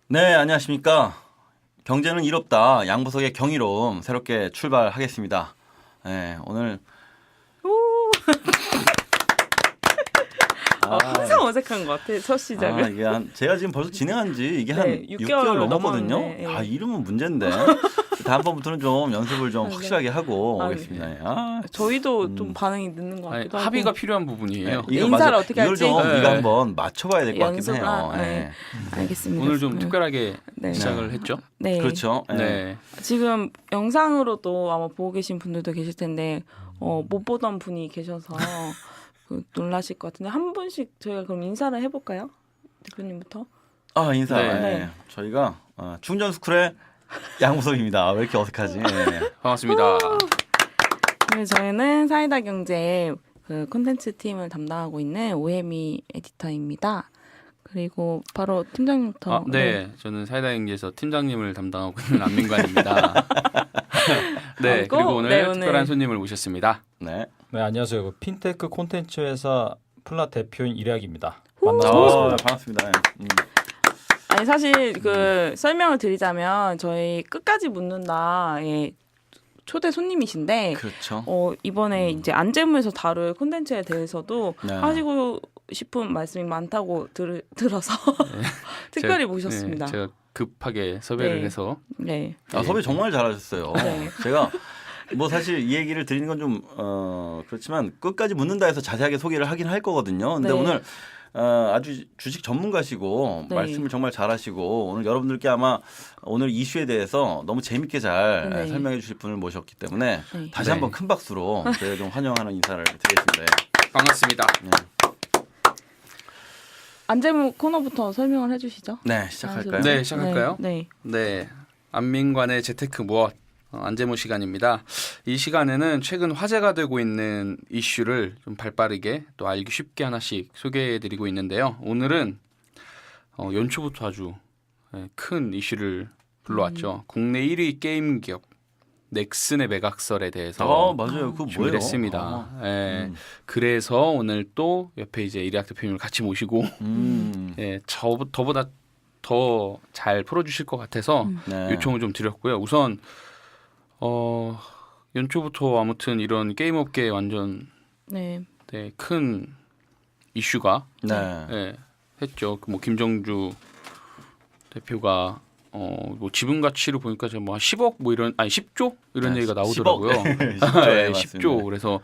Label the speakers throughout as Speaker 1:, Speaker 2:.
Speaker 1: 네, 안녕하십니까. 경제는 이롭다. 양보석의 경이로움 새롭게 출발하겠습니다. 네, 오늘
Speaker 2: 항상 어색한 것 같아. 첫 시작은.
Speaker 1: 이게 제가 지금 벌써 진행한 지 이게 한
Speaker 2: 네,
Speaker 1: 6개월 넘었거든요.
Speaker 2: 넘었네. 예.
Speaker 1: 이름은 문제인데. 다음번부터는 좀 연습을 좀
Speaker 2: 네.
Speaker 1: 확실하게 하고
Speaker 2: 아,
Speaker 1: 오겠습니다.
Speaker 2: 네.
Speaker 1: 아,
Speaker 2: 저희도 좀 반응이 늦는 것
Speaker 3: 아니,
Speaker 2: 같기도 하고.
Speaker 3: 합의가 필요한 부분이에요.
Speaker 1: 이거
Speaker 2: 인사를
Speaker 1: 맞아.
Speaker 2: 어떻게
Speaker 1: 이걸
Speaker 2: 할지?
Speaker 1: 좀
Speaker 3: 네.
Speaker 1: 우리가 한번 맞춰봐야 될 것 같긴 해요.
Speaker 2: 연습을
Speaker 1: 네.
Speaker 2: 알겠습니다.
Speaker 3: 오늘 좀 특별하게
Speaker 2: 네.
Speaker 3: 시작을 했죠.
Speaker 2: 네.
Speaker 1: 그렇죠. 네.
Speaker 3: 네.
Speaker 2: 지금 영상으로도 아마 보고 계신 분들도 계실 텐데 못 보던 분이 계셔서 놀라실 것 같은데 한 분씩 저희가 그럼 인사를 해볼까요? 대표님부터.
Speaker 1: 인사.
Speaker 3: 네.
Speaker 1: 네. 저희가 충전스쿨의 양보석입니다. 왜 이렇게 어색하지? 네.
Speaker 3: 반갑습니다.
Speaker 2: 네, 저희는 사이다 경제 그 콘텐츠 팀을 담당하고 있는 오혜미 에디터입니다. 그리고 바로 팀장님부터.
Speaker 3: 네. 저는 사이다경제에서 팀장님을 담당하고 있는 안민관입니다. 네. 그리고 오늘
Speaker 2: 네, 오늘.
Speaker 3: 특별한 손님을 모셨습니다.
Speaker 1: 네.
Speaker 4: 네, 안녕하세요. 핀테크 콘텐츠 회사 플라 대표인 이래학입니다.
Speaker 2: 오!
Speaker 4: 만나서
Speaker 1: 반갑습니다.
Speaker 2: 아니 사실 그 설명을 드리자면 저희 끝까지 묻는다의 초대 손님이신데
Speaker 1: 그렇죠.
Speaker 2: 이번에 이제 안재무에서 다룰 콘텐츠에 대해서도
Speaker 1: 네.
Speaker 2: 하시고 싶은 말씀이 많다고 들어서 특별히 모셨습니다.
Speaker 3: 제가 급하게 섭외를
Speaker 2: 네.
Speaker 3: 해서
Speaker 2: 네.
Speaker 1: 섭외 정말 잘하셨어요.
Speaker 2: 네.
Speaker 1: 제가 뭐 사실 이 얘기를 드리는 건 좀 그렇지만 끝까지 묻는다 해서 자세하게 소개를 하긴 할 거거든요. 근데
Speaker 2: 네.
Speaker 1: 오늘 아주 주식 전문가시고
Speaker 2: 네.
Speaker 1: 말씀을 정말 잘하시고 오늘 여러분들께 아마 오늘 이슈에 대해서 너무 재밌게 잘
Speaker 2: 네.
Speaker 1: 설명해 주실 분을 모셨기 때문에
Speaker 2: 네.
Speaker 1: 다시
Speaker 3: 네.
Speaker 1: 한번 큰 박수로 저희가 좀 환영하는 인사를 드리겠습니다.
Speaker 3: 반갑습니다.
Speaker 2: 안재무 코너부터 설명을 해주시죠.
Speaker 1: 네, 시작할까요?
Speaker 3: 네, 시작할까요?
Speaker 2: 네.
Speaker 3: 네, 안민관의 재테크 무엇 안재무 시간입니다. 이 시간에는 최근 화제가 되고 있는 이슈를 좀 발빠르게 또 알기 쉽게 하나씩 소개해드리고 있는데요. 오늘은 연초부터 아주 큰 이슈를 불러왔죠. 국내 1위 게임 기업 넥슨의 매각설에 대해서
Speaker 1: 맞아요. 그거
Speaker 3: 준비를
Speaker 1: 뭐예요?
Speaker 3: 했습니다. 그래서 오늘 또 옆에 이제 이래학 대표님을 같이 모시고 저보다 더 잘 풀어주실 것 같아서
Speaker 1: 네.
Speaker 3: 요청을 좀 드렸고요. 우선 연초부터 아무튼 이런 게임 업계에 완전
Speaker 2: 네.
Speaker 3: 큰 이슈가
Speaker 1: 네.
Speaker 3: 했죠. 뭐 김정주 대표가 뭐 지분 가치로 보니까 뭐 한 10억 뭐 이런 10조 이런
Speaker 1: 네,
Speaker 3: 얘기가
Speaker 1: 10억.
Speaker 3: 나오더라고요.
Speaker 1: 10조, 네,
Speaker 3: 10조. 그래서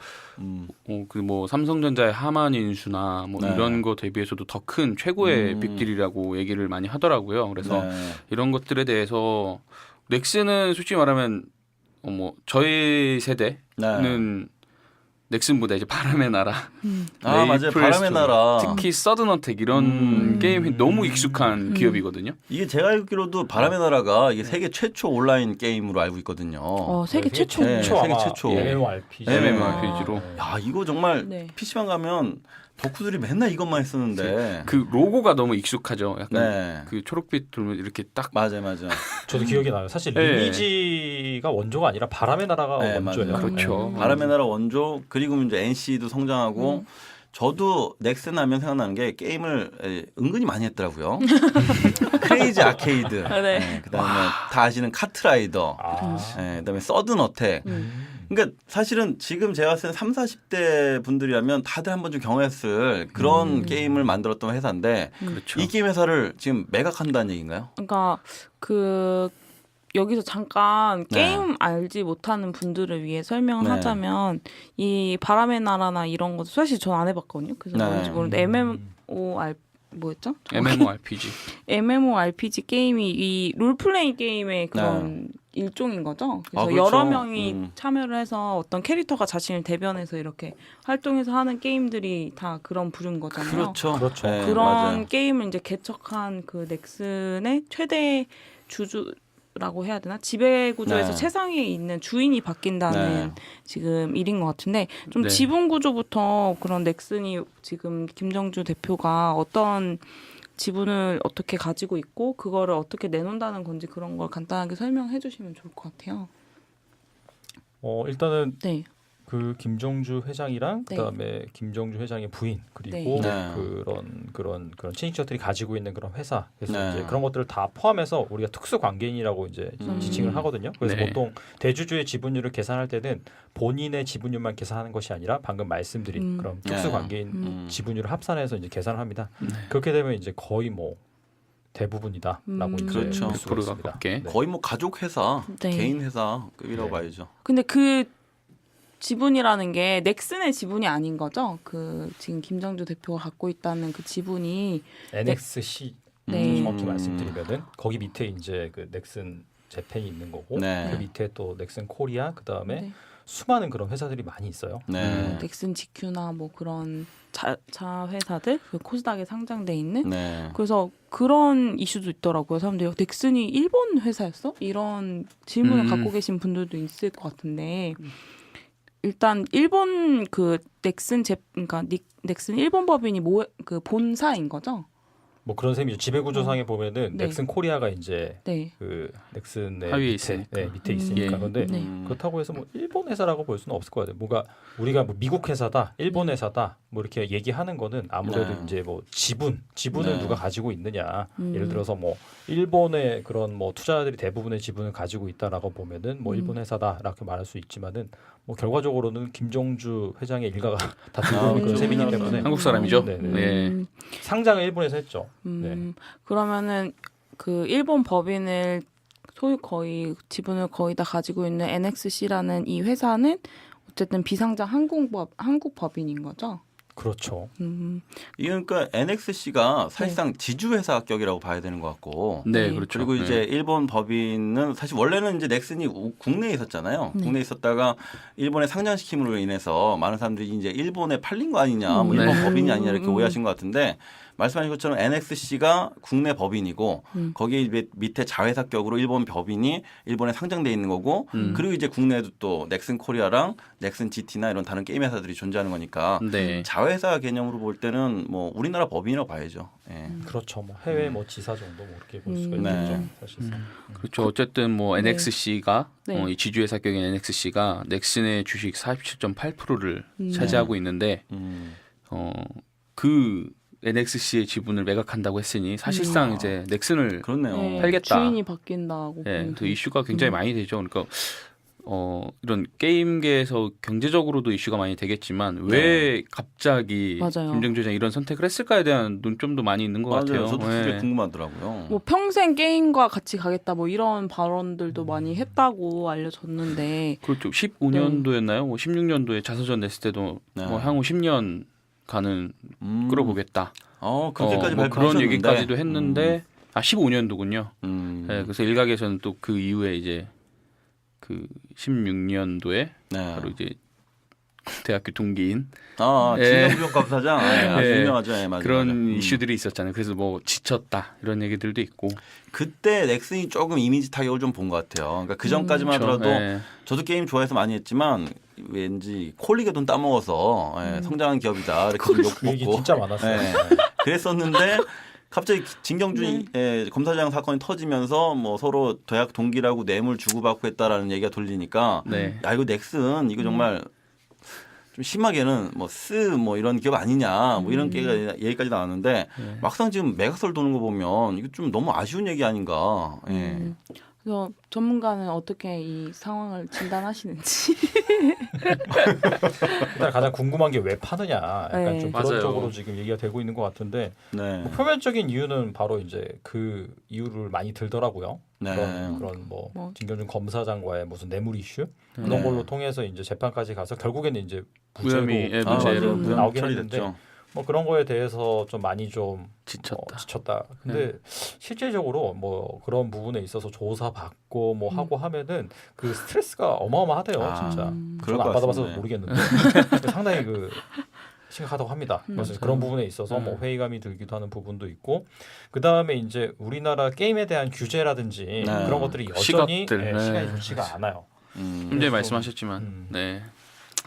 Speaker 3: 그 뭐 삼성전자의 하만 인수나 뭐
Speaker 1: 네.
Speaker 3: 이런 거 대비해서도 더 큰 최고의 빅딜이라고 얘기를 많이 하더라고요. 그래서
Speaker 1: 네.
Speaker 3: 이런 것들에 대해서 넥슨은 솔직히 말하면 뭐 저희 세대는 넥슨보다 이제 바람의 나라,
Speaker 1: 맞아요.
Speaker 3: 메이플
Speaker 1: 바람의
Speaker 3: 스토리,
Speaker 1: 나라.
Speaker 3: 특히 서든어택 이런 게임이 너무 익숙한 기업이거든요.
Speaker 1: 이게 제가 알기로도 바람의 나라가 이게 세계 최초 온라인 게임으로 알고 있거든요.
Speaker 2: 세계 최초.
Speaker 1: 네. 세계 최초.
Speaker 4: MMORPG.
Speaker 3: MMORPG로.
Speaker 1: 야, 이거 정말
Speaker 2: 네.
Speaker 1: PC방 가면 덕후들이 맨날 이것만 했었는데.
Speaker 3: 그 로고가 너무 익숙하죠. 약간
Speaker 1: 네.
Speaker 3: 그 초록빛 돌면 이렇게 딱
Speaker 1: 맞아요.
Speaker 4: 저도 기억이 나요. 사실
Speaker 3: 네.
Speaker 4: 리니지가 원조가 아니라 바람의 나라가
Speaker 1: 네,
Speaker 4: 원조예요.
Speaker 1: 맞아요.
Speaker 3: 그렇죠.
Speaker 1: 바람의 나라 원조 그리고 이제 NC도 성장하고 저도 넥슨 하면 생각나는 게 게임을 은근히 많이 했더라고요. 크레이지 아케이드.
Speaker 2: 네.
Speaker 1: 그다음에 다 아시는 카트라이더.
Speaker 4: 아,
Speaker 1: 그다음에 서든 어택. 그러니까 사실은 지금 제가 봤을 때 3, 40대 분들이라면 다들 한번 좀 경험했을 그런 게임을 만들었던 회사인데
Speaker 3: 그렇죠.
Speaker 1: 이 게임 회사를 지금 매각한다는 얘기인가요?
Speaker 2: 그러니까 여기서 잠깐
Speaker 1: 네.
Speaker 2: 게임 알지 못하는 분들을 위해 설명을
Speaker 1: 네.
Speaker 2: 하자면 이 바람의 나라나 이런 것도 사실 전 안 해봤거든요. 그래서
Speaker 1: 네.
Speaker 2: 뭔지 모르는데 MMOR 뭐였죠?
Speaker 3: MMORPG.
Speaker 2: MMORPG 게임이 이 롤플레잉 게임의 그런 일종인 거죠. 그래서
Speaker 1: 그렇죠.
Speaker 2: 여러 명이 참여를 해서 어떤 캐릭터가 자신을 대변해서 이렇게 활동해서 하는 게임들이 다 그런 부류인 거잖아요.
Speaker 1: 그렇죠.
Speaker 4: 그렇죠.
Speaker 1: 네,
Speaker 2: 그런
Speaker 1: 맞아요.
Speaker 2: 게임을 이제 개척한 그 넥슨의 최대 주주라고 해야 되나? 지배 구조에서
Speaker 1: 네.
Speaker 2: 최상위에 있는 주인이 바뀐다는
Speaker 1: 네.
Speaker 2: 지금 일인 것 같은데 좀
Speaker 3: 네.
Speaker 2: 지분 구조부터 그런 넥슨이 지금 김정주 대표가 어떤 지분을 어떻게 가지고 있고 그거를 어떻게 내놓는다는 건지 그런 걸 간단하게 설명해 주시면 좋을 것 같아요.
Speaker 4: 일단은
Speaker 2: 네.
Speaker 4: 그 김정주 회장이랑
Speaker 2: 네.
Speaker 4: 그다음에 김정주 회장의 부인 그리고
Speaker 1: 네.
Speaker 4: 그런 친인척들이 가지고 있는 그런 회사 그래서
Speaker 1: 네.
Speaker 4: 이제 그런 것들을 다 포함해서 우리가 특수 관계인이라고 이제 지칭을 하거든요. 그래서
Speaker 3: 네.
Speaker 4: 보통 대주주의 지분율을 계산할 때는 본인의 지분율만 계산하는 것이 아니라 방금 말씀드린 그런 특수 관계인 지분율을 합산해서 이제 계산을 합니다. 그렇게 되면 이제 거의 뭐 대부분이다라고 이제
Speaker 1: 그렇죠.
Speaker 4: 볼 수가
Speaker 3: 100%
Speaker 4: 있습니다.
Speaker 3: 가깝게.
Speaker 4: 네.
Speaker 1: 거의 뭐 가족 회사,
Speaker 2: 네.
Speaker 1: 개인 회사급이라고
Speaker 4: 네.
Speaker 1: 봐야죠.
Speaker 2: 근데 그 지분이라는 게 넥슨의 지분이 아닌 거죠? 그 지금 김정주 대표가 갖고 있다는 그 지분이
Speaker 4: NXC
Speaker 2: 네.
Speaker 4: 정확히 말씀드리면은 거기 밑에 이제 그 넥슨 재팬이 있는 거고
Speaker 1: 네.
Speaker 4: 그 밑에 또 넥슨 코리아 그 다음에
Speaker 2: 네.
Speaker 4: 수많은 그런 회사들이 많이 있어요.
Speaker 1: 네.
Speaker 2: 넥슨 GQ나 뭐 그런 자 회사들 그 코스닥에 상장돼 있는
Speaker 1: 네.
Speaker 2: 그래서 그런 이슈도 있더라고요. 사람들이 넥슨이 일본 회사였어? 이런 질문을 갖고 계신 분들도 있을 것 같은데 일단 일본 그 넥슨 그러니까 넥슨 일본 법인이 그 본사인 거죠?
Speaker 4: 뭐 그런 셈이죠. 지배구조상에 보면은
Speaker 2: 네.
Speaker 4: 넥슨 코리아가 이제
Speaker 2: 네.
Speaker 4: 그 넥슨의
Speaker 3: 하위에
Speaker 4: 밑에,
Speaker 3: 있으니까.
Speaker 4: 네, 밑에 있으니까
Speaker 3: 예.
Speaker 4: 그런데
Speaker 2: 네.
Speaker 4: 그렇다고 해서 뭐 일본 회사라고 볼 수는 없을 것 같아요. 뭔가 우리가 뭐 미국 회사다, 일본 회사다 뭐 이렇게 얘기하는 거는 아무래도
Speaker 1: 네.
Speaker 4: 이제 뭐 지분을
Speaker 1: 네.
Speaker 4: 누가 가지고 있느냐. 예를 들어서 뭐 일본의 그런 뭐 투자자들이 대부분의 지분을 가지고 있다라고 보면은 뭐 일본 회사다라고 말할 수 있지만은 뭐 결과적으로는 김정주 회장의 일가가 다 들고 있는 그런
Speaker 1: 그렇죠.
Speaker 4: 셈이기 때문에
Speaker 3: 한국 사람이죠.
Speaker 4: 네, 네.
Speaker 3: 네.
Speaker 4: 상장을 일본에서 했죠. 네.
Speaker 2: 그러면은 그 일본 법인을 소유 거의 지분을 거의 다 가지고 있는 NXC라는 이 회사는 어쨌든 비상장 한국 법인인 거죠.
Speaker 4: 그렇죠.
Speaker 1: 이건 그러니까 NXC가 사실상 지주회사 격이라고 봐야 되는 것 같고.
Speaker 3: 네,
Speaker 2: 네.
Speaker 3: 그렇죠.
Speaker 1: 그리고
Speaker 3: 네.
Speaker 1: 이제 일본 법인은 사실 원래는 이제 넥슨이 국내에 있었잖아요. 국내에 있었다가 일본에 상장시킴으로 인해서 많은 사람들이 이제 일본에 팔린 거 아니냐, 뭐 일본
Speaker 3: 네.
Speaker 1: 법인이 아니냐 이렇게 오해하신 것 같은데 말씀하신 것처럼 NXC가 국내 법인이고 거기에 밑에 자회사격으로 일본 법인이 일본에 상장돼 있는 거고 그리고 이제 국내에도 또 넥슨 코리아랑 넥슨 GT나 이런 다른 게임 회사들이 존재하는 거니까
Speaker 3: 네.
Speaker 1: 자회사 개념으로 볼 때는 뭐 우리나라 법인이라고 봐야죠. 예.
Speaker 4: 그렇죠. 뭐 해외 뭐 지사 정도 뭐 이렇게 볼 수가
Speaker 1: 네.
Speaker 4: 있겠죠. 사실상.
Speaker 3: 그렇죠. 어쨌든 뭐 NXC가
Speaker 2: 네.
Speaker 3: 이 지주회사격인 NXC가 넥슨의 주식 47.8%를 차지하고 있는데 그 NXC의 지분을 매각한다고 했으니 사실상 이제 넥슨을
Speaker 1: 그렇네요.
Speaker 2: 네,
Speaker 3: 팔겠다.
Speaker 2: 주인이 바뀐다고.
Speaker 3: 예,
Speaker 2: 보면
Speaker 3: 그 이슈가 굉장히 많이 되죠. 그러니까 이런 게임계에서 경제적으로도 이슈가 많이 되겠지만 왜 갑자기
Speaker 2: 맞아요.
Speaker 3: 김정주 회장이 이런 선택을 했을까에 대한 논점도 많이 있는 것 같아요.
Speaker 1: 맞아요. 저도 그게
Speaker 3: 예.
Speaker 1: 궁금하더라고요.
Speaker 2: 뭐 평생 게임과 같이 가겠다 뭐 이런 발언들도 많이 했다고 알려졌는데
Speaker 3: 그렇죠. 15년도였나요? 뭐 16년도에 자서전 냈을 때도
Speaker 1: 네.
Speaker 3: 뭐 향후 10년 가는 끌어보겠다.
Speaker 1: 그렇게까지
Speaker 3: 뭐 그런
Speaker 1: 발표하셨는데.
Speaker 3: 얘기까지도 했는데 15년도군요. 예, 그래서 일각에서는 또 그 이후에 이제 그 16년도에
Speaker 1: 네.
Speaker 3: 바로 이제 대학교 동기인
Speaker 1: 진영주 감사장. 아주
Speaker 3: 예.
Speaker 1: 유명하죠. 예, 맞아요.
Speaker 3: 그런
Speaker 1: 맞아요.
Speaker 3: 이슈들이 있었잖아요. 그래서 뭐 지쳤다 이런 얘기들도 있고.
Speaker 1: 그때 넥슨이 조금 이미지 타격을 좀 본 것 같아요. 그러니까 그 전까지만
Speaker 3: 그렇죠.
Speaker 1: 하더라도
Speaker 3: 예.
Speaker 1: 저도 게임 좋아해서 많이 했지만 왠지 콜리게 돈 따먹어서 성장한 기업이다 이렇게 좀
Speaker 4: 그 얘기
Speaker 1: 욕먹고
Speaker 4: 진짜 많았어요.
Speaker 1: 예. 그랬었는데 갑자기 진경준 검사장 사건이 터지면서 뭐 서로 대학 동기라고 뇌물 주고받고 했다라는 얘기가 돌리니까
Speaker 3: 네.
Speaker 1: 야 이거 넥슨 이거 정말 좀 심하게는 뭐 이런 기업 아니냐 뭐 이런 얘기까지 나왔는데 막상 지금 매각설 도는 거 보면 이거 좀 너무 아쉬운 얘기 아닌가. 예.
Speaker 2: 그래서 전문가는 어떻게 이 상황을 진단하시는지.
Speaker 4: 일단 가장 궁금한 게 왜 파느냐. 약간
Speaker 2: 네.
Speaker 4: 좀
Speaker 3: 맞아요.
Speaker 4: 그런 쪽으로 지금 얘기가 되고 있는 것 같은데
Speaker 1: 네.
Speaker 4: 뭐 표면적인 이유는 바로 이제 그 이유를 많이 들더라고요.
Speaker 1: 네.
Speaker 4: 그런 뭐
Speaker 2: 뭐.
Speaker 4: 진경준 검사장과의 무슨 뇌물 이슈 그런
Speaker 1: 네.
Speaker 4: 걸로 통해서 이제 재판까지 가서 결국에는 이제
Speaker 3: 무혐의,
Speaker 4: 무죄로
Speaker 3: 무죄로
Speaker 1: 무혐의
Speaker 4: 나오긴 했는데
Speaker 1: 처리됐죠.
Speaker 4: 뭐 그런 거에 대해서 좀 많이 좀
Speaker 3: 지쳤다.
Speaker 4: 지쳤다. 근데 실질적으로 뭐 그런 부분에 있어서 조사 받고 뭐 하고 하면은 그 스트레스가 어마어마하대요, 진짜.
Speaker 1: 그럴
Speaker 4: 저는
Speaker 1: 것
Speaker 4: 안 받아봐서
Speaker 1: 같습니다.
Speaker 4: 모르겠는데 상당히 그 심각하다고 합니다. 그래서 그런 부분에 있어서 뭐 회의감이 들기도 하는 부분도 있고, 그 다음에 이제 우리나라 게임에 대한 규제라든지 그런 것들이 여전히
Speaker 3: 시각들.
Speaker 4: 시간이
Speaker 3: 네.
Speaker 4: 좋지가 않아요.
Speaker 3: 굉장히 말씀하셨지만, 네.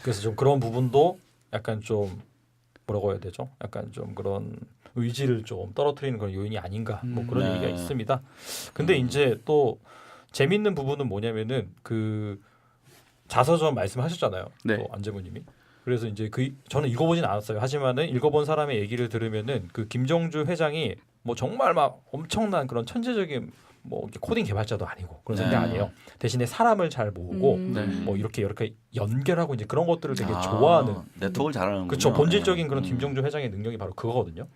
Speaker 4: 그래서 좀 그런 부분도 약간 좀 뭐라고 해야 되죠? 약간 좀 그런 의지를 좀 떨어뜨리는 그런 요인이 아닌가 뭐 그런
Speaker 1: 네.
Speaker 4: 얘기가 있습니다. 근데 이제 또 재밌는 부분은 뭐냐면은 그 자서전 말씀하셨잖아요.
Speaker 3: 네.
Speaker 4: 또 안재무님이. 그래서 이제 저는 읽어보진 않았어요. 하지만은 읽어본 사람의 얘기를 들으면은 그 김정주 회장이 뭐 정말 막 엄청난 그런 천재적인 뭐 이렇게 코딩 개발자도 아니고 그런 상태 아니에요. 대신에 사람을 잘 모으고
Speaker 3: 네.
Speaker 4: 뭐 이렇게 연결하고 이제 그런 것들을 되게 좋아하는
Speaker 1: 네트워크를 잘하는
Speaker 4: 그렇죠. 본질적인 그런 김정주 회장의 능력이 바로 그거거든요.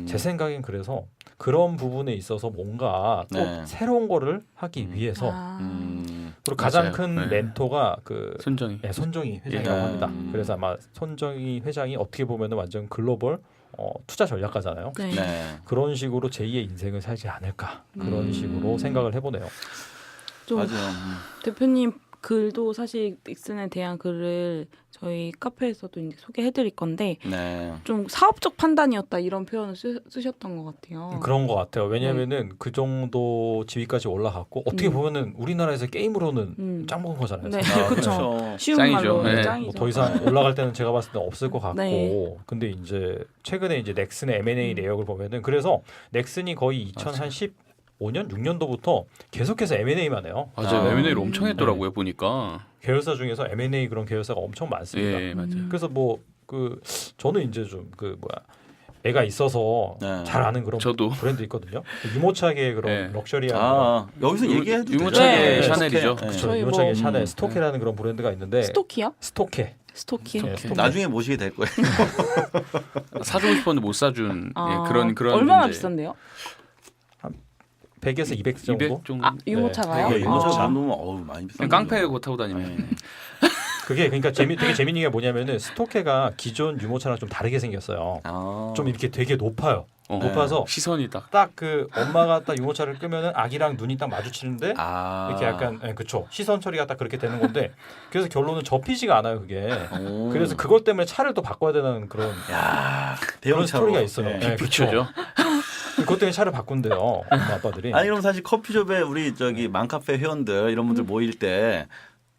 Speaker 4: 제 생각엔 그래서 그런 부분에 있어서 뭔가 또
Speaker 1: 네.
Speaker 4: 새로운 거를 하기 위해서 그리고 가장
Speaker 3: 맞아요.
Speaker 4: 큰
Speaker 3: 네.
Speaker 4: 멘토가 그
Speaker 3: 손정희.
Speaker 4: 손정희 회장이라고
Speaker 3: 예.
Speaker 4: 합니다. 그래서 아마 손정희 회장이 어떻게 보면은 완전 글로벌 투자 전략가잖아요.
Speaker 2: 네.
Speaker 1: 네.
Speaker 4: 그런 식으로 제2의 인생을 살지 않을까 그런 식으로 생각을 해보네요.
Speaker 2: 좀
Speaker 1: 맞아요.
Speaker 2: 대표님 글도 사실 닉슨에 대한 글을 저희 카페에서도 이제 소개해드릴 건데
Speaker 1: 네.
Speaker 2: 좀 사업적 판단이었다 이런 표현을 쓰셨던 것 같아요.
Speaker 4: 그런 것 같아요. 왜냐하면은 그 정도 지위까지 올라갔고 어떻게 보면은 우리나라에서 게임으로는 짱 먹은 거잖아요.
Speaker 2: 네,
Speaker 4: 사실.
Speaker 2: 그렇죠. 쉬운
Speaker 3: 짱이죠.
Speaker 2: 말로
Speaker 3: 네.
Speaker 2: 짱이죠.
Speaker 4: 뭐 더 이상 올라갈 때는 제가 봤을 때 없을 것 같고
Speaker 2: 네.
Speaker 4: 근데 이제 최근에 이제 넥슨의 M&A 내역을 보면은 그래서 넥슨이 거의 2015년 6년도부터 계속해서 M&A만 해요.
Speaker 3: 맞아요.
Speaker 1: 아.
Speaker 3: M&A를 엄청 했더라고요. 보니까.
Speaker 4: 계열사 중에서 M&A 그런 계열사가 엄청 많습니다.
Speaker 3: 예, 맞아요.
Speaker 4: 그래서 뭐 저는 이제 좀 애가 있어서
Speaker 1: 네.
Speaker 4: 잘 아는 그런
Speaker 3: 저도.
Speaker 4: 브랜드 있거든요. 유모차계 그런
Speaker 3: 네.
Speaker 4: 럭셔리한
Speaker 1: 여기서 얘기해도 되죠?
Speaker 3: 유모차계
Speaker 2: 네.
Speaker 3: 샤넬이죠.
Speaker 1: 네.
Speaker 4: 그렇죠.
Speaker 2: 저희
Speaker 4: 유모차계
Speaker 2: 뭐-
Speaker 4: 샤넬 스토케라는 그런 브랜드가 있는데
Speaker 2: 스토키요?
Speaker 4: 스토케.
Speaker 2: 스토키.
Speaker 4: 네, 스토케.
Speaker 1: 나중에 모시게 될 거예요.
Speaker 3: 사주고 싶었는데 못 사준 예, 그런
Speaker 2: 얼마나
Speaker 3: 문제.
Speaker 2: 비싼데요?
Speaker 4: 100에서 200 정도.
Speaker 3: 200 정도.
Speaker 2: 아 유모차가요?
Speaker 4: 네.
Speaker 1: 이게 유모차
Speaker 2: 아.
Speaker 1: 정도면 어우 많이 비싼
Speaker 3: 그냥 깡패
Speaker 1: 거죠.
Speaker 3: 고 타고 다니면.
Speaker 1: 네.
Speaker 4: 그게 그러니까 되게 재밌는 게 뭐냐면은 스토케가 기존 유모차랑 좀 다르게 생겼어요.
Speaker 1: 아.
Speaker 4: 좀 이렇게 되게 높아요. 높아서
Speaker 3: 시선이 딱.
Speaker 4: 딱 그 엄마가 딱 유모차를 끄면은 아기랑 눈이 딱 마주치는데
Speaker 1: 아.
Speaker 4: 이렇게 약간 그쵸 시선 처리가 딱 그렇게 되는 건데 그래서 결론은 접히지가 않아요 그게.
Speaker 1: 오.
Speaker 4: 그래서 그것 때문에 차를 또 바꿔야 되는 그런
Speaker 1: 야,
Speaker 4: 그런
Speaker 1: 대형차로.
Speaker 4: 스토리가 있어요.
Speaker 1: 네.
Speaker 4: 네, 그쵸.
Speaker 3: 붙여죠.
Speaker 4: 그것 때문에 차를 바꾼대요 엄마 아빠들이.
Speaker 1: 아니 그럼 사실 커피숍에 우리 저기 맘카페 회원들 이런 분들 모일 때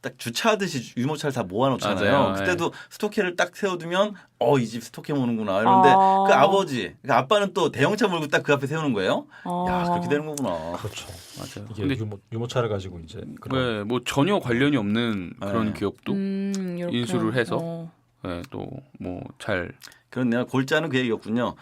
Speaker 1: 딱 주차하듯이 유모차를 다 모아놓잖아요.
Speaker 3: 맞아요.
Speaker 1: 그때도 스토케를 딱 세워두면 이 집 스토케 모는구나. 이런데
Speaker 2: 아.
Speaker 1: 그 아버지, 그 아빠는 또 대형차 몰고 딱 그 앞에 세우는 거예요.
Speaker 2: 아.
Speaker 1: 야 그렇게 되는 거구나.
Speaker 4: 그렇죠.
Speaker 3: 맞아요.
Speaker 4: 이게
Speaker 3: 근데
Speaker 4: 유모차를 가지고 이제 그런
Speaker 3: 네, 뭐 전혀 관련이 없는 그런
Speaker 1: 네.
Speaker 3: 기업도
Speaker 2: 이렇게.
Speaker 3: 인수를 해서
Speaker 2: 어.
Speaker 3: 네, 또 뭐 잘
Speaker 1: 그렇네요. 골자는 그 얘기였군요.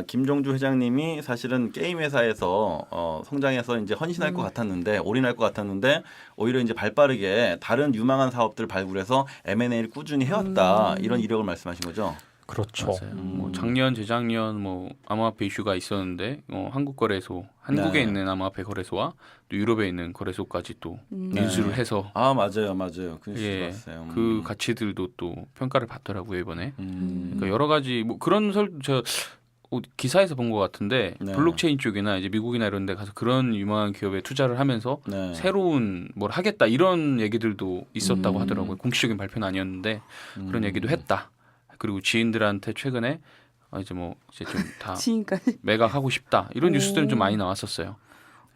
Speaker 1: 김종주 회장님이 사실은 게임 회사에서 성장해서 이제 헌신할 것 같았는데 올인할 것 같았는데 오히려 이제 발빠르게 다른 유망한 사업들을 발굴해서 M&A를 꾸준히 해왔다 이런 이력을 말씀하신 거죠.
Speaker 4: 그렇죠.
Speaker 3: 맞아요. 뭐 작년, 재작년 뭐 암호화폐 이슈가 있었는데 한국거래소, 한국에
Speaker 1: 네.
Speaker 3: 있는 암호화폐 거래소와 또 유럽에 있는 거래소까지 또 인수를 해서
Speaker 1: 아 맞아요. 그 뉴스
Speaker 3: 예,
Speaker 1: 봤어요.
Speaker 3: 그 가치들도 또 평가를 받더라고요 이번에.
Speaker 1: 음.
Speaker 3: 그러니까 여러 가지 뭐 그런 저 기사에서 본 것 같은데
Speaker 1: 네.
Speaker 3: 블록체인 쪽이나 이제 미국이나 이런 데 가서 그런 유망한 기업에 투자를 하면서
Speaker 1: 네.
Speaker 3: 새로운 뭘 하겠다 이런 얘기들도 있었다고 하더라고요. 공식적인 발표는 아니었는데 그런 얘기도 했다. 그리고 지인들한테 최근에 이제 뭐 이제 좀 다
Speaker 2: 지금까지.
Speaker 3: 매각하고 싶다 이런
Speaker 2: 오.
Speaker 3: 뉴스들은 좀 많이 나왔었어요.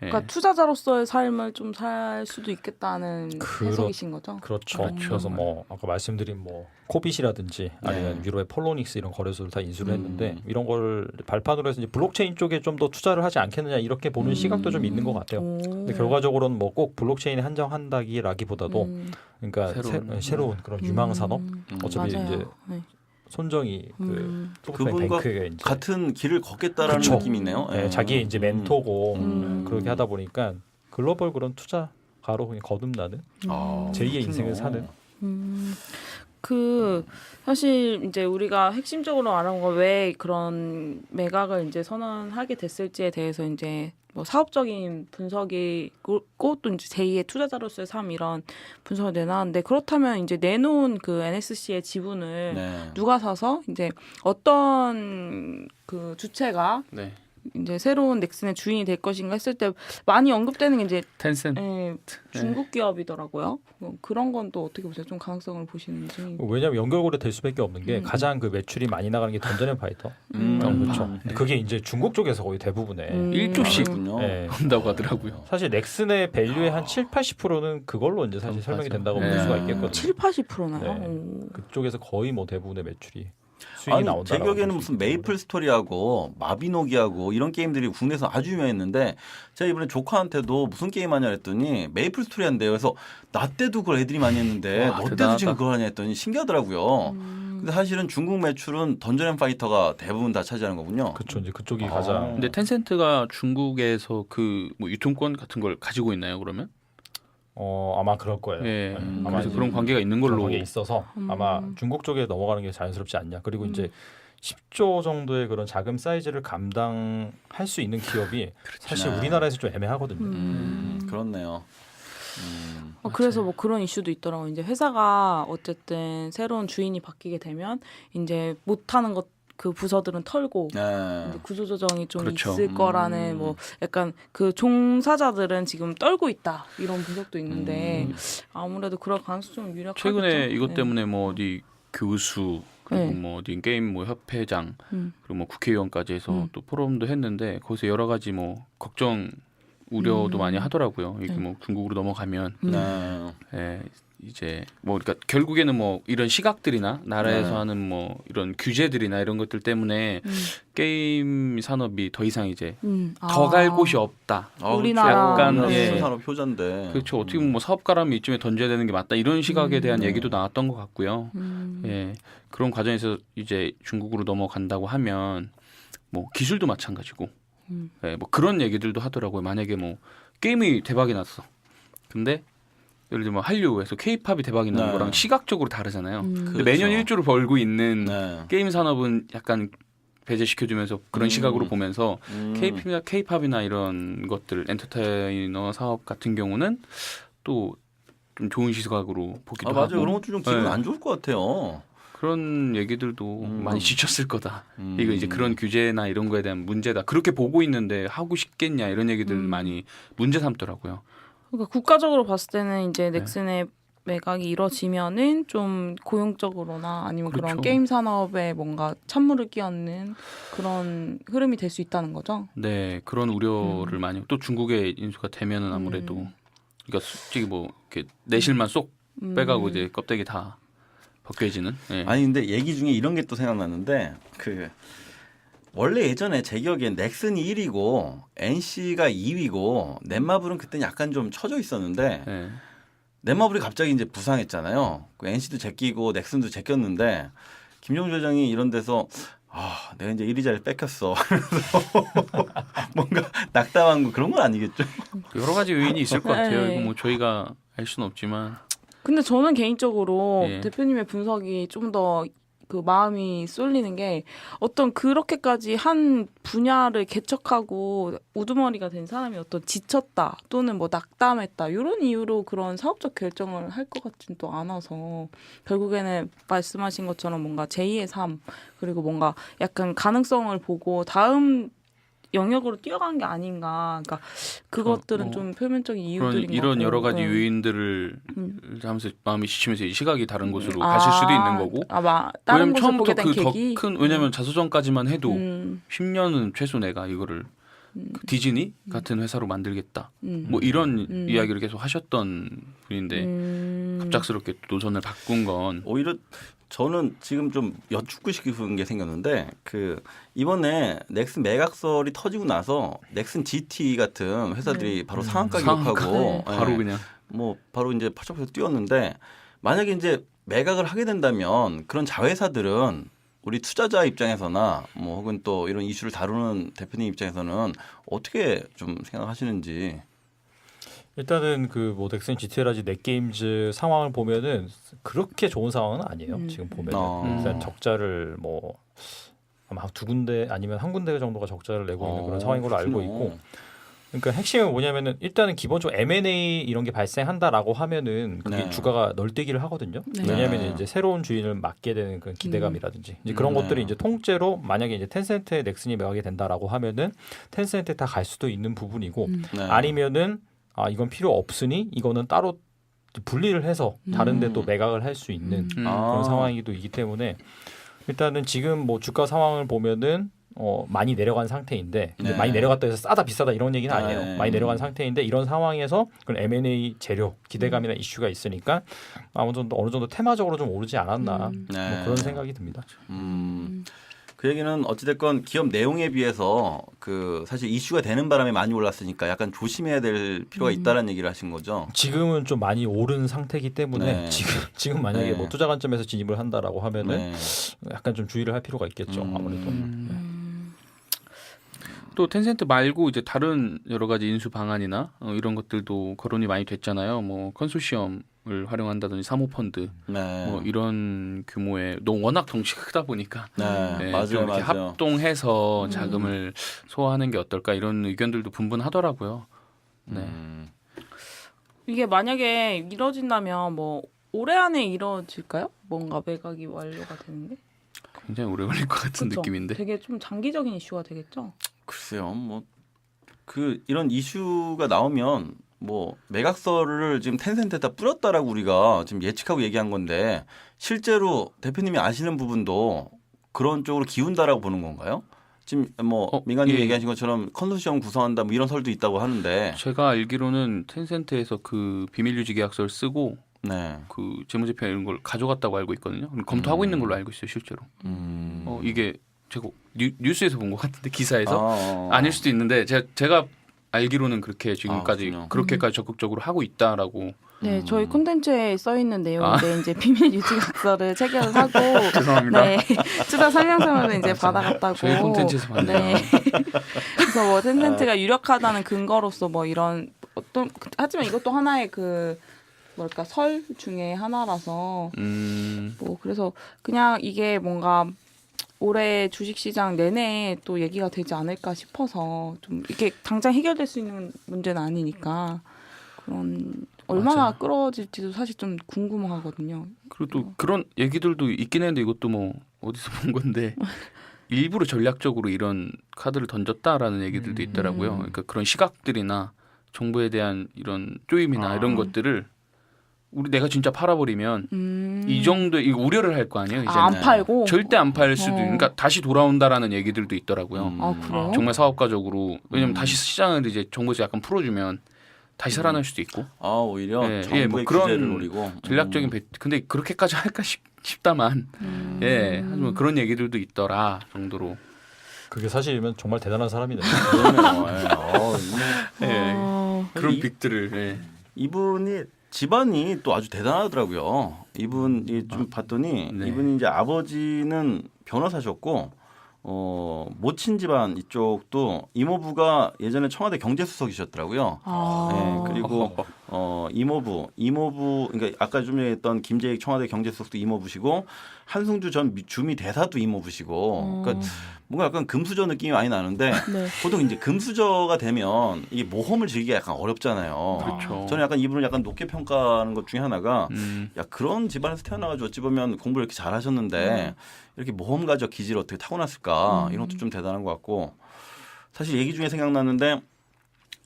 Speaker 3: 예.
Speaker 2: 그러니까 투자자로서의 삶을 좀 살 수도 있겠다는 해석이신 거죠?
Speaker 4: 그렇죠.
Speaker 3: 그렇죠.
Speaker 4: 그래서 뭐 아까 말씀드린 뭐 코빗이라든지 아니면 유럽의 폴로닉스 이런 거래소를 다 인수를 했는데 이런 걸 발판으로 해서 이제 블록체인 쪽에 좀 더 투자를 하지 않겠느냐 이렇게 보는 시각도 좀 있는 것 같아요. 근데 결과적으로는 뭐 꼭 블록체인에 한정한다기라기보다도 그러니까 새로운 그런 유망 산업 어차피
Speaker 2: 맞아요.
Speaker 4: 이제
Speaker 2: 네.
Speaker 4: 손정이
Speaker 1: 그분과
Speaker 4: 뱅크가 이제
Speaker 1: 같은 길을 걷겠다라는
Speaker 4: 그쵸.
Speaker 1: 느낌이네요.
Speaker 4: 네, 자기의 이제 멘토고
Speaker 2: 음.
Speaker 4: 그렇게 하다 보니까 글로벌 그런 투자가로 그냥 거듭나는 제2의 인생을 사는.
Speaker 2: 그 사실 이제 우리가 핵심적으로 알아본 건 왜 그런 매각을 이제 선언하게 됐을지에 대해서 이제 뭐 사업적인 분석이고 또 이제 제2의 투자자로서의 삶 이런 분석을 내놨는데 그렇다면 이제 내놓은 그 NSC의 지분을
Speaker 1: 네.
Speaker 2: 누가 사서 이제 어떤 그 주체가
Speaker 3: 네.
Speaker 2: 이제 새로운 넥슨의 주인이 될 것인가 했을 때 많이 언급되는 게 이제
Speaker 3: 텐센트.
Speaker 2: 중국 기업이더라고요. 그런 건 또 어떻게 보세요? 좀 가능성을 보시는지.
Speaker 4: 왜냐하면 연결고리 될 수밖에 없는 게 가장 그 매출이 많이 나가는 게 던전 앤 파이터. 그렇죠. 근데 그게 이제 중국 쪽에서 거의 대부분에
Speaker 3: 1조씩
Speaker 1: 그렇군요.
Speaker 4: 네.
Speaker 3: 한다고 하더라고요.
Speaker 4: 사실 넥슨의 밸류의 한 7, 80%는 그걸로 이제 사실 설명이 된다고 볼 수가 있겠거든요.
Speaker 2: 7, 80%나요?
Speaker 4: 네. 그쪽에서 거의 뭐 대부분의 매출이 수익이
Speaker 1: 아니,
Speaker 4: 나온다.
Speaker 1: 제 기억에는 무슨 메이플 스토리하고 마비노기하고 이런 게임들이 국내에서 아주 유명했는데 제가 이번에 조카한테도 무슨 게임 하냐 했더니 메이플 스토리 한대요. 그래서 나 때도 그걸 애들이 많이 했는데
Speaker 3: 와,
Speaker 1: 너 때도
Speaker 3: 대단하다.
Speaker 1: 지금 그걸 하냐 했더니 신기하더라고요. 근데 사실은 중국 매출은 던전 앤 파이터가 대부분 다 차지하는 거군요.
Speaker 4: 그렇죠. 이제 그쪽이
Speaker 1: 아.
Speaker 4: 가장.
Speaker 3: 근데 텐센트가 중국에서 그 뭐 유통권 같은 걸 가지고 있나요? 그러면?
Speaker 4: 아마 그럴 거예요.
Speaker 3: 예.
Speaker 4: 아마
Speaker 3: 그래서
Speaker 4: 이제
Speaker 3: 그런 관계가 있는
Speaker 4: 그런
Speaker 3: 걸로.
Speaker 4: 게 있어서 아마 중국 쪽에 넘어가는 게 자연스럽지 않냐. 그리고 이제 10조 정도의 그런 자금 사이즈를 감당할 수 있는 기업이 사실
Speaker 1: 네.
Speaker 4: 우리나라에서 좀 애매하거든요.
Speaker 1: 그렇네요.
Speaker 2: 그래서 뭐 그런 이슈도 있더라고. 이제 회사가 어쨌든 새로운 주인이 바뀌게 되면 이제 못하는 것 그 부서들은 털고
Speaker 1: 네.
Speaker 2: 이제 구조조정이 좀
Speaker 3: 그렇죠.
Speaker 2: 있을 거라는 뭐 약간 그 종사자들은 지금 떨고 있다 이런 분석도 있는데 아무래도 그럴 가능성이 좀 유력하겠죠.
Speaker 3: 최근에 이것
Speaker 2: 네.
Speaker 3: 때문에 뭐 어디 교수 그리고
Speaker 2: 네.
Speaker 3: 뭐 어디 게임 뭐 협회장 그리고 뭐 국회의원까지 해서
Speaker 2: 음.
Speaker 3: 또 포럼도 했는데 거기서 여러 가지 뭐 걱정 우려도 많이 하더라고요. 이게
Speaker 2: 네.
Speaker 3: 뭐 중국으로 넘어가면
Speaker 1: 네.
Speaker 3: 예, 이제 뭐 그러니까 결국에는 뭐 이런 시각들이나 나라에서
Speaker 1: 네.
Speaker 3: 하는 뭐 이런 규제들이나 이런 것들 때문에 게임 산업이 더 이상 이제 더 갈 곳이 없다.
Speaker 2: 우리나라
Speaker 3: 약간,
Speaker 1: 예.
Speaker 3: 예.
Speaker 1: 산업 효자인데.
Speaker 3: 그렇죠. 어떻게 보면 뭐 사업가라면 이쯤에 던져야 되는 게 맞다. 이런 시각에 대한 얘기도 나왔던 것 같고요. 예, 그런 과정에서 이제 중국으로 넘어간다고 하면 뭐 기술도 마찬가지고, 예, 뭐 그런 얘기들도 하더라고요. 만약에 뭐 게임이 대박이 났어. 근데 예를 들면 한류에서 K-팝이 대박이 나는
Speaker 1: 네.
Speaker 3: 거랑 시각적으로 다르잖아요. 근데
Speaker 1: 그렇죠.
Speaker 3: 매년 1조를 벌고 있는
Speaker 1: 네.
Speaker 3: 게임 산업은 약간 배제시켜주면서 그런 시각으로 보면서 K-팝이나 이런 것들 엔터테이너 사업 같은 경우는 또 좀 좋은 시각으로 보기도
Speaker 1: 아, 맞아요.
Speaker 3: 하고
Speaker 1: 그런 것도 좀 기분
Speaker 3: 네.
Speaker 1: 안 좋을 것 같아요.
Speaker 3: 그런 얘기들도 많이 지쳤을 거다. 이거 이제
Speaker 1: 음.
Speaker 3: 그런 규제나 이런 거에 대한 문제다. 그렇게 보고 있는데 하고 싶겠냐 이런 얘기들 많이 문제 삼더라고요.
Speaker 2: 그러니까 국가적으로 봤을 때는 이제 넥슨의 매각이 이뤄지면은 좀 고용적으로나 아니면 그런
Speaker 3: 그렇죠.
Speaker 2: 게임 산업에 뭔가 찬물을 끼얹는 그런 흐름이 될 수 있다는 거죠.
Speaker 3: 네, 그런 우려를 많이 또 중국의 인수가 되면은 아무래도 그러니까 솔직히 뭐 이렇게 내실만 쏙 빼가고 이제 껍데기 다 벗겨지는. 예.
Speaker 1: 아니 근데 얘기 중에 이런 게 또 생각났는데 그 원래 예전에 제 기억엔 넥슨이 1위고 NC가 2위고 넷마블은 그때 약간 좀 처져 있었는데
Speaker 3: 예.
Speaker 1: 넷마블이 갑자기 이제 부상했잖아요. 그 NC도 제끼고 넥슨도 제꼈는데 김종주 회장이 이런 데서 아 내가 이제 1위 자리 뺏겼어. 그래서 뭔가 낙담한 거 그런 건 아니겠죠?
Speaker 3: 여러 가지 요인이 있을 것 같아요.
Speaker 2: 네.
Speaker 3: 이거 뭐 저희가 알 수는 없지만
Speaker 2: 근데 저는 개인적으로
Speaker 3: 예.
Speaker 2: 대표님의 분석이 좀 더 그 마음이 쏠리는 게 어떤 그렇게까지 한 분야를 개척하고 우두머리가 된 사람이 어떤 지쳤다 또는 뭐 낙담했다 이런 이유로 그런 사업적 결정을 할 것 같진 또 않아서 결국에는 말씀하신 것처럼 뭔가 제2의 삶 그리고 뭔가 약간 가능성을 보고 다음 영역으로 뛰어간 게 아닌가. 그러니까 그것들은
Speaker 3: 뭐
Speaker 2: 좀 표면적인
Speaker 3: 그런
Speaker 2: 이유들인 것
Speaker 3: 이런
Speaker 2: 같고.
Speaker 3: 여러 가지
Speaker 2: 네.
Speaker 3: 요인들을 하면서 마음이 지치면서 이 시각이 다른 곳으로 가실 수도 있는 거고.
Speaker 2: 아마 다른
Speaker 3: 왜냐면
Speaker 2: 곳을 보게
Speaker 3: 처음부터
Speaker 2: 된
Speaker 3: 그
Speaker 2: 계기.
Speaker 3: 더 큰 왜냐면 자서전까지만 해도
Speaker 2: 음.
Speaker 3: 10년은 최소 내가 이거를 그 디즈니 같은 회사로 만들겠다.
Speaker 2: 음.
Speaker 3: 뭐 이런 이야기를 계속 하셨던 분인데
Speaker 2: 음.
Speaker 3: 갑작스럽게 노선을 바꾼 건
Speaker 1: 오히려 저는 지금 좀 여쭙고 싶은 게 생겼는데 그 이번에 넥슨 매각설이 터지고 나서 넥슨 GT 같은 회사들이 바로 상한가 기록하고
Speaker 3: 바로
Speaker 1: 예,
Speaker 3: 그냥
Speaker 1: 뭐 바로 이제 파촉해서 뛰었는데 만약에 이제 매각을 하게 된다면 그런 자회사들은 우리 투자자 입장에서나 뭐 혹은 또 이런 이슈를 다루는 대표님 입장에서는 어떻게 좀 생각하시는지.
Speaker 4: 일단은 그 뭐 넥슨 GT라지 넷게임즈 상황을 보면은 그렇게 좋은 상황은 아니에요. 지금 보면은 일단 적자를 뭐 아마 두 군데 아니면 한 군데 정도가 적자를 내고 있는 그런 상황인 걸로 알고 있고. 그러니까 핵심은 뭐냐면은 일단은 기본적으로 M&A 이런 게 발생한다라고 하면은 그게
Speaker 1: 네.
Speaker 4: 주가가 널뛰기를 하거든요.
Speaker 2: 네.
Speaker 4: 왜냐하면
Speaker 1: 네.
Speaker 4: 이제 새로운 주인을 맡게 되는 그런 기대감이라든지 이제 그런 것들이 이제 통째로 만약에 이제 텐센트에 넥슨이 매각이 된다라고 하면은 텐센트에 다 갈 수도 있는 부분이고
Speaker 1: 네.
Speaker 4: 아니면은 아 이건 필요 없으니 이거는 따로 분리를 해서 다른데 또 매각을 할 수 있는 그런 상황이기도 있기 때문에 일단은 지금 뭐 주가 상황을 보면은 많이 내려간 상태인데 근데
Speaker 1: 네.
Speaker 4: 많이 내려갔다 해서 싸다 비싸다 이런 얘기는 아니에요.
Speaker 1: 네.
Speaker 4: 많이 내려간 상태인데 이런 상황에서 그런 M&A 재료 기대감이나 이슈가 있으니까 어느 정도 테마적으로 좀 오르지 않았나
Speaker 1: 네.
Speaker 4: 뭐 그런 생각이 듭니다.
Speaker 1: 그 얘기는 어찌됐건 기업 내용에 비해서 그 사실 이슈가 되는 바람에 많이 올랐으니까 약간 조심해야 될 필요가 있다는 얘기를 하신 거죠.
Speaker 4: 지금은 좀 많이 오른 상태이기 때문에
Speaker 1: 네.
Speaker 4: 지금 만약에
Speaker 1: 네.
Speaker 4: 뭐 투자 관점에서 진입을 한다라고 하면은
Speaker 1: 네.
Speaker 4: 약간 좀 주의를 할 필요가 있겠죠. 아무래도.
Speaker 3: 또 텐센트 말고 이제 다른 여러 가지 인수 방안이나 이런 것들도 거론이 많이 됐잖아요. 뭐 컨소시엄을 활용한다든지 사모펀드
Speaker 1: 네.
Speaker 3: 뭐 이런 규모의 또 워낙 덩치가 크다 보니까
Speaker 1: 네.
Speaker 3: 네,
Speaker 1: 맞아요,
Speaker 3: 좀 이렇게
Speaker 1: 맞아요.
Speaker 3: 합동해서 자금을 소화하는 게 어떨까 이런 의견들도 분분하더라고요. 네.
Speaker 2: 이게 만약에 이뤄진다면 뭐 올해 안에 이뤄질까요? 뭔가 매각이 완료가 되는데
Speaker 3: 굉장히 오래 걸릴 것 같은
Speaker 2: 그쵸?
Speaker 3: 느낌인데.
Speaker 2: 되게 좀 장기적인 이슈가 되겠죠.
Speaker 1: 글쎄요, 뭐 그 이런 이슈가 나오면 뭐 매각서를 지금 텐센트에다 뿌렸다라고 우리가 지금 예측하고 얘기한 건데 실제로 대표님이 아시는 부분도 그런 쪽으로 기운다라고 보는 건가요? 지금 뭐 민간님
Speaker 3: 예.
Speaker 1: 얘기하신 것처럼 컨소시엄 구성한다 뭐 이런 설도 있다고 하는데
Speaker 3: 제가 알기로는 텐센트에서 그 비밀 유지 계약서를 쓰고
Speaker 1: 네.
Speaker 3: 그 재무제표 이런 걸 가져갔다고 알고 있거든요. 검토하고 있는 걸로 알고 있어요, 실제로. 이게 제가 뉴스에서 본 것 같은데 기사에서 아닐 수도 있는데 제가 알기로는 그렇게 지금까지
Speaker 1: 그렇군요.
Speaker 3: 그렇게까지 적극적으로 하고 있다라고.
Speaker 2: 네, 저희 콘텐츠에 써 있는 내용인데 이제 비밀 유지 각서를 체결을 하고
Speaker 3: 죄송합니다.
Speaker 2: 네, 투자 설명서를 이제 받아갔다고.
Speaker 3: 저희 콘텐츠에서 봤네요.
Speaker 2: 네. 그래서 뭐 텐센트가 유력하다는 근거로서 뭐 이런 어떤 하지만 이것도 하나의 그 뭘까 설 중에 하나라서 뭐 그래서 그냥 이게 뭔가 올해 주식시장 내내 또 얘기가 되지 않을까 싶어서 좀 이게 당장 해결될 수 있는 문제는 아니니까 그런 얼마나
Speaker 3: 맞아요.
Speaker 2: 끌어질지도 사실 좀 궁금하거든요.
Speaker 3: 그리고 또 그런 얘기들도 있긴 했는데 이것도 뭐 어디서 본 건데 일부러 전략적으로 이런 카드를 던졌다라는 얘기들도 있더라고요. 그러니까 그런 시각들이나 정부에 대한 이런 쪼임이나 이런 것들을 내가 진짜 팔아버리면 이 정도 이 우려를 할 거 아니에요. 이제는.
Speaker 2: 안 팔고
Speaker 3: 절대 안 팔 수도 그러니까 다시 돌아온다라는 얘기들도 있더라고요.
Speaker 2: 아 그래요?
Speaker 3: 정말 사업가적으로 왜냐면 다시 시장을 이제 정부에서 약간 풀어주면 다시 살아날 수도 있고
Speaker 1: 오히려
Speaker 3: 예,
Speaker 1: 정부의
Speaker 3: 뭐 그런
Speaker 1: 규제를 노리고
Speaker 3: 전략적인 근데 그렇게까지 할까 싶다만 예 하지만 그런 얘기들도 있더라 정도로
Speaker 4: 그게 사실이면 정말 대단한 사람이네요.
Speaker 1: 그러네요. 예.
Speaker 3: 예 그런
Speaker 1: 이-
Speaker 3: 빅들을 예.
Speaker 1: 이분이 집안이 또 아주 대단하더라고요. 이분이 좀 봤더니
Speaker 3: 네.
Speaker 1: 이분이 이제 아버지는 변호사셨고 모친 집안 이쪽도 이모부가 예전에 청와대 경제수석이셨더라고요. 네, 그리고 이모부 그러니까 아까 좀 얘기했던 김재익 청와대 경제수석도 이모부시고 한승주 전 주미 대사도 이모부시고 그러니까 뭔가 약간 금수저 느낌이 많이 나는데
Speaker 2: 네.
Speaker 1: 보통 이제 금수저가 되면 이게 모험을 즐기기가 약간 어렵잖아요.
Speaker 3: 그렇죠.
Speaker 1: 저는 약간 이분을 약간 높게 평가하는 것 중에 하나가 야 그런 집안에서 태어나가지고 어찌 보면 공부를 이렇게 잘하셨는데 이렇게 모험가적 기질을 어떻게 타고났을까 이런 것도 좀 대단한 것 같고 사실 얘기 중에 생각났는데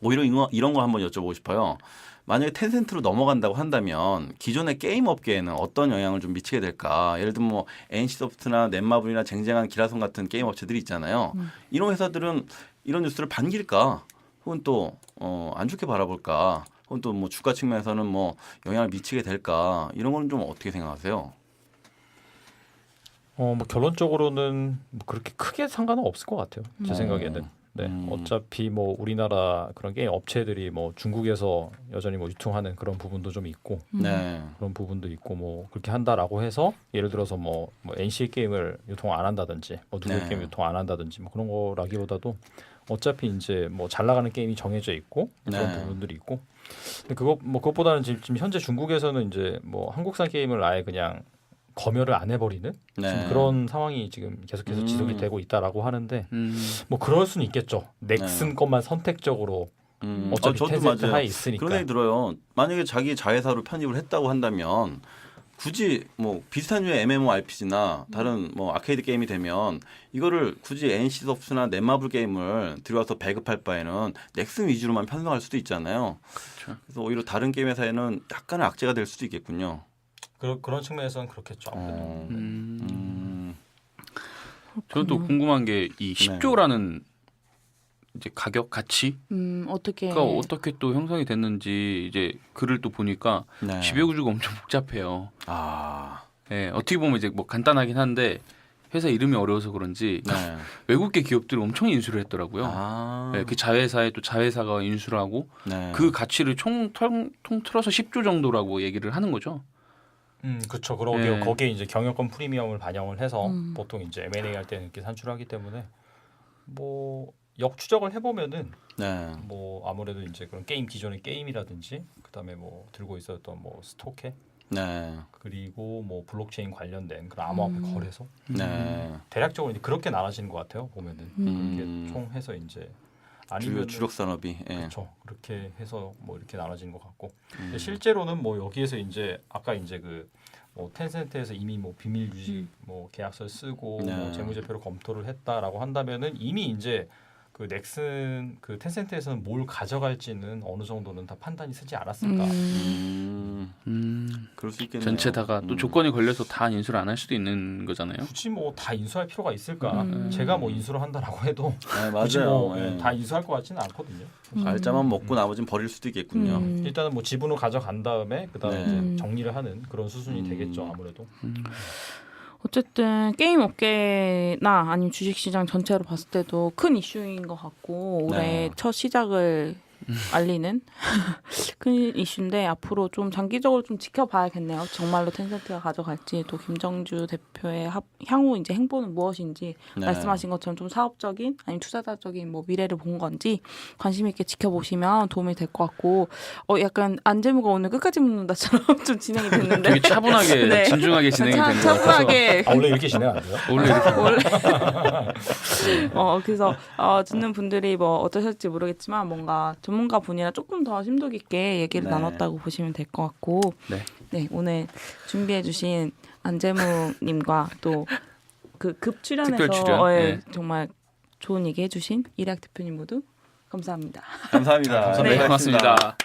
Speaker 1: 오히려 이런 거 한번 여쭤보고 싶어요. 만약에 텐센트로 넘어간다고 한다면 기존의 게임 업계에는 어떤 영향을 좀 미치게 될까? 예를 들면 뭐 NC소프트나 넷마블이나 쟁쟁한 기라성 같은 게임 업체들이 있잖아요. 이런 회사들은 이런 뉴스를 반길까? 혹은 또 안 좋게 바라볼까? 혹은 또 뭐 주가 측면에서는 뭐 영향을 미치게 될까? 이런 건 좀 어떻게 생각하세요?
Speaker 4: 뭐 결론적으로는 뭐 그렇게 크게 상관은 없을 것 같아요. 제 생각에는. 네, 어차피 뭐 우리나라 그런 게임 업체들이 뭐 중국에서 여전히 뭐 유통하는 그런 부분도 좀 있고
Speaker 1: 네.
Speaker 4: 그런 부분도 있고 뭐 그렇게 한다라고 해서 예를 들어서 뭐 NC 게임을 유통 안 한다든지 뭐 누구
Speaker 1: 네.
Speaker 4: 게임 유통 안 한다든지 뭐 그런 거라기보다도 어차피 이제 뭐 잘 나가는 게임이 정해져 있고 그런
Speaker 1: 네.
Speaker 4: 부분들이 있고 근데 그것보다는 지금 현재 중국에서는 이제 뭐 한국산 게임을 아예 그냥 검열을 안 해버리는
Speaker 1: 네.
Speaker 4: 지금 그런 상황이 지금 계속해서 지속이 되고 있다라고 하는데
Speaker 3: 음.
Speaker 4: 뭐 그럴 수는 있겠죠. 넥슨 것만 선택적으로 어차피
Speaker 1: 저도
Speaker 4: 텐센트
Speaker 1: 맞아요.
Speaker 4: 하에 있으니까.
Speaker 1: 그런 얘기 들어요. 만약에 자기 자회사로 편입을 했다고 한다면 굳이 뭐 비슷한 류의 MMORPG나 다른 뭐 아케이드 게임이 되면 이거를 굳이 NC소프트나 넷마블 게임을 들여와서 배급할 바에는 넥슨 위주로만 편성할 수도 있잖아요.
Speaker 3: 그렇죠.
Speaker 1: 그래서 오히려 다른 게임 회사에는 약간의 악재가 될 수도 있겠군요.
Speaker 4: 그런 측면에서는 그렇겠죠. 아무래도.
Speaker 3: 저는 또 궁금한 게 이 10조라는 이제 가격 가치
Speaker 2: 어떻게
Speaker 3: 그러니까 어떻게 또 형성이 됐는지 이제 글을 또 보니까
Speaker 1: 네.
Speaker 3: 지배구조가 엄청 복잡해요.
Speaker 1: 아,
Speaker 3: 예, 어떻게 보면 이제 뭐 간단하긴 한데 회사 이름이 어려워서 그런지
Speaker 1: 네.
Speaker 3: 외국계 기업들이 엄청 인수를 했더라고요.
Speaker 1: 아,
Speaker 3: 예, 그 자회사에 또 자회사가 인수를 하고
Speaker 1: 네.
Speaker 3: 그 가치를 통틀어서 10조 정도라고 얘기를 하는 거죠.
Speaker 4: 그렇죠. 그러고
Speaker 3: 예.
Speaker 4: 거기에 이제 경영권 프리미엄을 반영을 해서 보통 이제 M&A 할 때는 이렇게 산출하기 때문에 뭐 역추적을 해보면은
Speaker 1: 네.
Speaker 4: 뭐 아무래도 이제 그런 게임 기존의 게임이라든지 그다음에 뭐 들고 있었던 뭐 스토케
Speaker 1: 네.
Speaker 4: 그리고 뭐 블록체인 관련된 그런 암호화폐 거래소
Speaker 1: 네.
Speaker 4: 대략적으로 이제 그렇게 나눠지는 것 같아요. 보면은 이렇게 총해서 이제 아니면
Speaker 1: 주력 산업이. 예.
Speaker 4: 그렇죠. 그렇게 해서 뭐 이렇게 나눠지는 것 같고 근데 실제로는 뭐 여기에서 이제 아까 이제 그 뭐 텐센트에서 이미 뭐 비밀 유지 뭐 계약서를 쓰고
Speaker 1: 네.
Speaker 4: 뭐 재무제표를 검토를 했다라고 한다면은 이미 이제 그 넥슨 그 텐센트에서는 뭘 가져갈지는 어느 정도는 다 판단이 쓰지 않았을까.
Speaker 1: 그럴 수 있겠네요.
Speaker 3: 전체 다가 또 조건이 걸려서 다 인수를 안 할 수도 있는 거잖아요.
Speaker 4: 굳이 뭐 다 인수할 필요가 있을까? 제가 뭐 인수를 한다라고 해도
Speaker 1: 네,
Speaker 4: 굳이
Speaker 1: 맞아요.
Speaker 4: 뭐
Speaker 1: 예.
Speaker 4: 다 인수할 것 같지는 않거든요.
Speaker 1: 알짜만 먹고 나머지는 버릴 수도 있겠군요.
Speaker 4: 일단은 뭐 지분을 가져간 다음에 그다음에
Speaker 1: 네.
Speaker 4: 이제 정리를 하는 그런 수순이 되겠죠 아무래도.
Speaker 2: 어쨌든 게임 업계나 아니면 주식시장 전체로 봤을 때도 큰 이슈인 것 같고 올해
Speaker 1: 네.
Speaker 2: 첫 시작을 알리는 큰 이슈인데 앞으로 좀 장기적으로 좀 지켜봐야겠네요. 정말로 텐센트가 가져갈지 또 김정주 대표의 향후 이제 행보는 무엇인지
Speaker 1: 네.
Speaker 2: 말씀하신 것처럼 좀 사업적인 아니면 투자자적인 뭐 미래를 본 건지 관심 있게 지켜보시면 도움이 될 것 같고 약간 안재무가 오늘 끝까지 묻는다처럼 좀 진행이 됐는데
Speaker 3: 되게 차분하게
Speaker 2: 네.
Speaker 3: 진중하게 진행이 된 것 같아서
Speaker 2: 차분하게
Speaker 4: 아, 원래 이렇게 진행 안 돼요?
Speaker 3: 원래 이렇게
Speaker 2: 그래서 듣는 분들이 뭐 어떠실지 모르겠지만 뭔가 전문가 분이라 조금 더 심도 깊게 얘기를
Speaker 1: 네.
Speaker 2: 나눴다고 보시면 될 것 같고
Speaker 3: 네.
Speaker 2: 오늘 준비해주신 안재무님과 또 그 급 출연해서
Speaker 3: 특별 출연, 네.
Speaker 2: 정말 좋은 얘기 해주신 이략 대표님 모두 감사합니다.
Speaker 1: 감사합니다.
Speaker 3: 네, 고맙습니다.